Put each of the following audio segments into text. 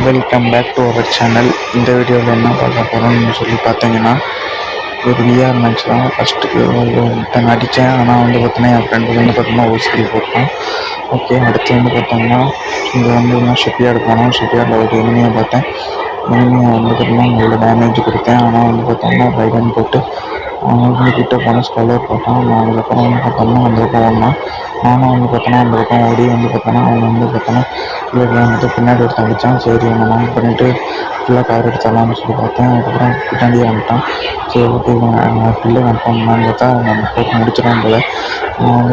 Welcome back to our channel. இந்த வீடியோவில் என்ன பார்க்க போகிறோம்னு சொல்லி பார்த்தீங்கன்னா, ஒரு விஆர் மேட்ச் தான். ஃபஸ்ட்டுக்கு ஒருத்தன் அடித்தேன். ஆனால் பார்த்தீங்கன்னா என் ஃப்ரெண்டு பார்த்தீங்கன்னா ஒரு ஸ்கில் போட்டான். ஓகே, அடுத்து பார்த்தோம்னா இங்கே ஷிப்யார்டு போனோம். ஷிப்யார்டில் ஒரு எனிமையை பார்த்தேன். எனிமையை பார்த்தீங்கன்னா நல்ல டேமேஜ் கொடுத்தேன். ஆனால் பார்த்தோம்னா ரைடன் போட்டு அவன் கிட்ட போன ஸ்காலர் போட்டான். நான் அதுக்கப்புறம் பார்த்தோம்னா அந்த பக்கம் ஓடினான். நானும் பார்த்தோன்னா அந்த பக்கம் ஓடி பார்த்தோன்னா அவன் பார்த்தோன்னா இல்லை பின்னாடி எடுத்து அடித்தான். சரி நான் நாங்கள் பண்ணிவிட்டு ஃபுல்லாக கவர் எடுத்துடலாம்னு சொல்லி பார்த்தேன். அதுக்கப்புறம் பின்னாடியே வந்துட்டான். சரி ஓகே பிள்ளை கன்ஃபார்ம் பண்ணான்னு பார்த்தா நம்ம போட்டு முடிச்சிடும் போல.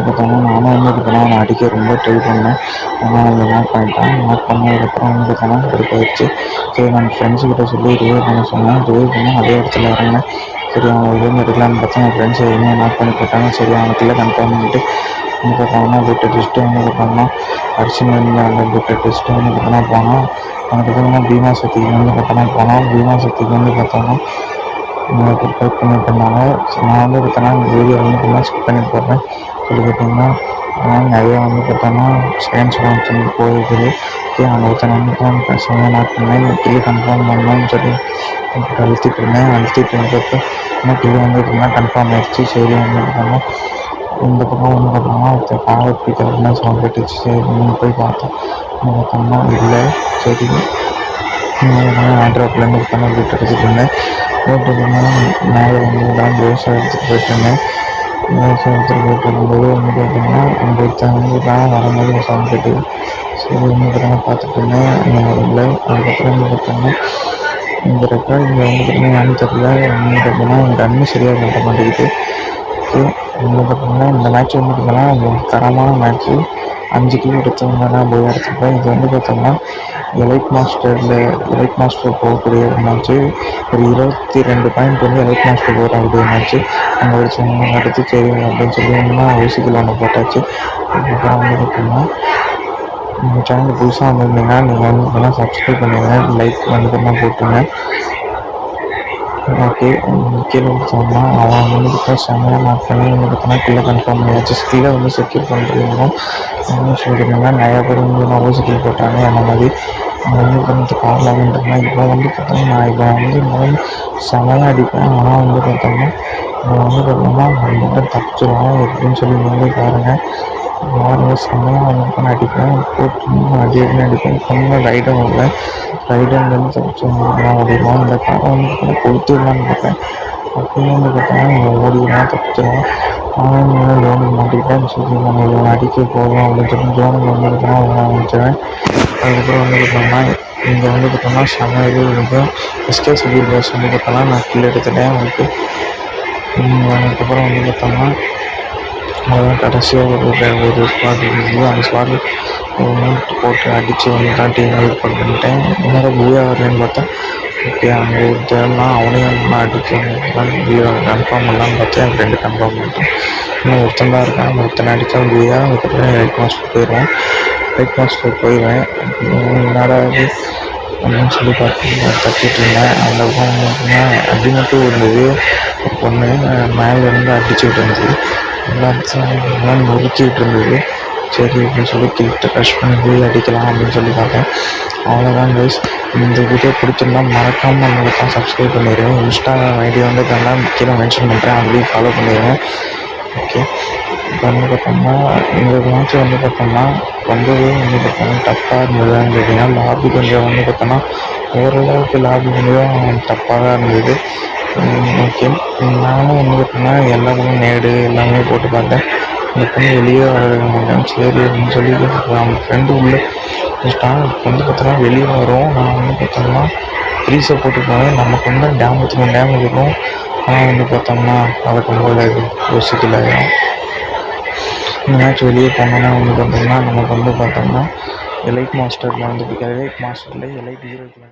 பார்த்தோம்னா நானும் பார்த்தோன்னா அவனை அடிக்க ரொம்ப ட்ரை பண்ணேன். ஆனால் அவங்க நாக் பண்ணிட்டான். நாக் பண்ணதுக்கப்புறம் பார்த்தோன்னா போயிடுச்சு. சரி நான் ஃப்ரெண்ட்ஸுக்கிட்ட சொல்லி ரிவே பண்ண சொன்னேன். ரிவே பண்ணி அதே இடத்துல இறங்கினேன். சரி அவன் எதுவும் எடுக்கலான்னு பார்த்தா என் ஃப்ரெண்ட்ஸ் எதுவுமே நாக் பண்ணி போட்டாங்க. சரி அவனுக்குள்ளே கன்ஃபார்ம் பண்ணிட்டு பார்த்தோம்னா வீட்டை டெஸ்ட்டு பார்த்தோம்னா அரிசிமேலில் அந்த வீட்டை டெஸ்ட்டு பார்த்தோம்னா போனோம். அதுக்கப்புறமா பீமா சக்திக்கு பார்த்தோம்னா போனோம். பீமா சக்திக்கு பார்த்தோம்னா ஃபைட் பண்ணிட்டு இருந்தாங்க. நான் பார்த்தோன்னா இந்த வீடியோ பார்த்தோம்னா ஸ்கிப் பண்ணி போடுறேன். சொல்லி பார்த்தீங்கன்னா நிறையா பார்த்தோம்னா செகண்ட் சொல்லி போயிருக்குது. ஓகே அந்த ஒருத்தனை பேசுகிறேன் நாட் பண்ணேன். கில்லு கன்ஃபார்ம் பண்ணணும்னு சொல்லி அழுத்திட்டு இருந்தேன். அழுத்திட்டு இருந்தப்போ இன்னும் கில்லு பார்த்தீங்கன்னா கன்ஃபார்ம் ஆகிடுச்சு. சரி பார்த்தோம்னா இந்த பக்கம் பார்த்தோம்னா ஒருத்தர் கார் பிடிக்கிறதுனா சவுண்ட் கட்டுச்சு. சரி போய் பார்த்தோம். பார்த்தோம்னா இல்லை. சரி ஆண்ட்ராப்லேருந்து பார்த்தோம்னா வீட்டு எடுத்துகிட்டு இருந்தேன். வீட்டு மேலே தான் தோசை எடுத்துகிட்டு போயிட்டு இருந்தேன். தோசை எடுத்துகிட்டு போயிட்டு இருக்கும்போது பார்த்தோம்னா அந்த ஒருத்தன் தான் வரும்போது சவுண்ட் கட்டுது. சரி பார்த்தோம்னா பார்த்துட்டு இருந்தேன். இல்லை. அதுக்கப்புறம் பார்த்தோம்னா இந்த ரெக்கார்டிங் பார்த்தீங்கன்னா தெரியல. பார்த்தோம்னா கண்ணு சரியாக கட்ட மாட்டேங்குது. பார்த்தீங்கன்னா இந்த மேட்ச் பார்த்தீங்கன்னா தரமான மேட்ச்சு. 5 கிலோ எடுத்தவங்க தான் போய் எடுத்துப்பேன். இது பார்த்தோம்னா எலைட் மாஸ்டர் போகக்கூடிய ஒரு மேட்ச்சு. ஒரு 22 பாயிண்ட் எலைட் மாஸ்டர் போகக்கூடிய மேட்ச்சு. அங்கே ஒரு சின்ன அடுத்து சரி அப்படின்னு சொல்லி ஊசிக்குள்ள ஒன்று போட்டாச்சு. அதுக்கப்புறம் பார்த்தோம்னா இந்த சேனல் புதுசாக வந்திருந்தீங்கன்னா நீங்கள் பார்த்தீங்கன்னா சப்ஸ்கிரைப் பண்ணிடுங்க. லைக் பார்த்தோம்னா போட்டுருங்க. ஓகே கீழே சொன்னால் அவன் பார்த்தா செம்மையாக மார்க் பண்ணி பார்த்தோன்னா கீழே கன்ஃபார்ம் பண்ணியாச்சு. ஸ்கில்லை செக்யூர் பண்ணுறதும் சொல்லியிருந்தாங்க. நிறையா பேர் நான் ஸ்கில் போட்டாங்க. அந்த மாதிரி பண்ணுறதுக்கு காரணம் அப்படின்றதுனா இப்போ பார்த்தோம்னா நான் இப்போ செம்மையாக அடிப்பேன். ஆனால் பார்த்தோம்னா பார்த்தோம்னா நம்ம தப்பிச்சிடுவோம் எப்படின்னு சொல்லி பாருங்கள். செம்மையாக அடிப்பேன். போட்டு அடிக்கடி அடிப்பேன். கொஞ்சம் ரைடும் வருவேன். ரைடன் தப்பிச்சு ஓடிடுவோம். இந்த காரை கொடுத்துடலான்னு பார்த்தேன். அப்படின்னு பார்த்தோம்னா இங்கே ஓடிடுவோம் தப்பிச்சிடுவோம். ஆனால் ஜோனுக்கு மாட்டிக்கிட்டேன். சரி நம்ம இவனை அடிக்க போதும் அப்படின்னு சொல்லி ஜோனுக்கு பார்த்தோம்னா ஆரம்பிச்சிடுவேன். அதுக்கப்புறம் பார்த்தோம்னா இங்கே பார்த்தோம்னா செம்ம இது இருக்கும். எஸ்கே சிவில் பஸ் பார்த்தோம்னா நான் கீழே எடுத்துட்டேன். அவங்களுக்கு அதுக்கப்புறம் பார்த்தோம்னா அதெல்லாம் கடைசியாக ஒரு ஸ்குவாட் இருந்தது. அந்த ஸ்குவாடில் ஒரு மூட் போட்டு அடித்து தான் டீம் ஹெல்ப் பண்ணிட்டேன். இன்னொரு பூயா வரலன்னு பார்த்தா ஓகே அங்கே ஒருத்தர்னா அவனையும் அடிச்சு கன்ஃபார்ம் பண்ணலான்னு பார்த்தேன். என் ஃப்ரெண்டு கன்ஃபார்ம் பண்ணிட்டேன். இன்னும் ஒருத்தன் தான் இருக்கான். அந்த ஒருத்தனை அடித்தா பூயா. அதுக்கப்புறம் ரைட் மாஸ்டர் போயிடுவேன். என்னடா இது அப்படின்னு சொல்லி தட்டிட்டு இருந்தேன். அந்த பார்த்தீங்கன்னா அடி மட்டும் இருந்தது. ஒரு பொண்ணு மேலேருந்து அடிச்சுக்கிட்டு இருந்தது. எல்லாம் நொறுக்கிட்டு இருந்தது. சரி அப்படின்னு சொல்லி கிட்ட டச் பண்ணி போய் அடிக்கலாம் அப்படின்னு சொல்லி பார்த்தேன். அவ்வளோதான் கைஸ். இந்த வீடியோ பிடிச்சிருந்தா மறக்காமல் நம்மளுக்கு சப்ஸ்கிரைப் பண்ணிடுவேன். இன்ஸ்டா ஐடி கீழே மென்ஷன் பண்ணுறேன். அதுலேயும் ஃபாலோ பண்ணிடுவேன். ஓகே இப்போ பார்த்தோம்னா இந்த மேட்ச் பார்த்தோம்னா ரொம்பவே பார்த்தோம்னா டஃப்பாக இருந்ததுன்னு கேட்டிங்கன்னா லாபி கொஞ்சம் பார்த்தோம்னா ஓரளவுக்கு லாபி கொஞ்சம் டஃப்பாக தான் இருந்தது. ஓகே நானும் பார்த்தோம்னா எல்லாருமே நேடு எல்லாமே போட்டு பார்த்தேன். இந்த பொண்ணு வெளியே வர மாட்டேன். சரி அப்படின்னு சொல்லி அவங்க ஃப்ரெண்டு உள்ளே இப்போ பார்த்தோம்னா வெளியே வரும். நான் பார்த்தோம்னா ஃப்ரீஸை போட்டு போவேன். நமக்கு டேமேஜ் இருக்கும். ஆனால் பார்த்தோம்னா வழக்கம் போல் யோசிக்கல. இந்த மேட்ச் வெளியே போனோன்னா பார்த்தோம்னா நமக்கு பார்த்தோம்னா எலைட் மாஸ்டரில் எலைட் ஹீரோக்கு